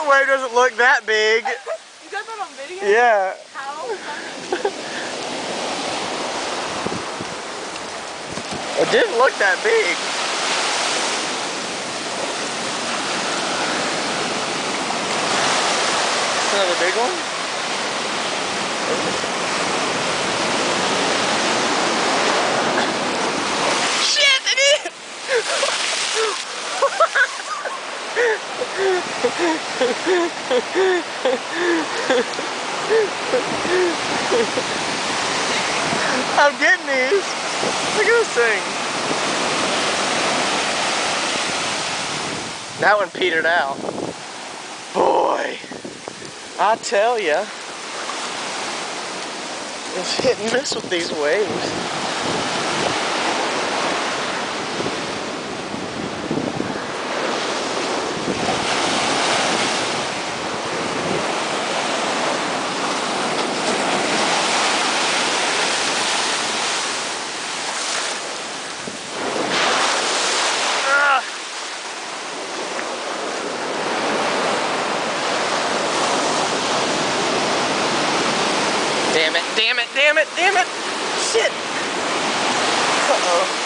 wave doesn't look that big. You got that on video? Yeah. How funny. It didn't look that big. Another big one? Shit, it is! I'm getting these. Look at this thing. That one petered out. Boy, I tell ya, it's hit and miss with these waves. Damn it, damn it, damn it, damn it! Shit! Uh-oh.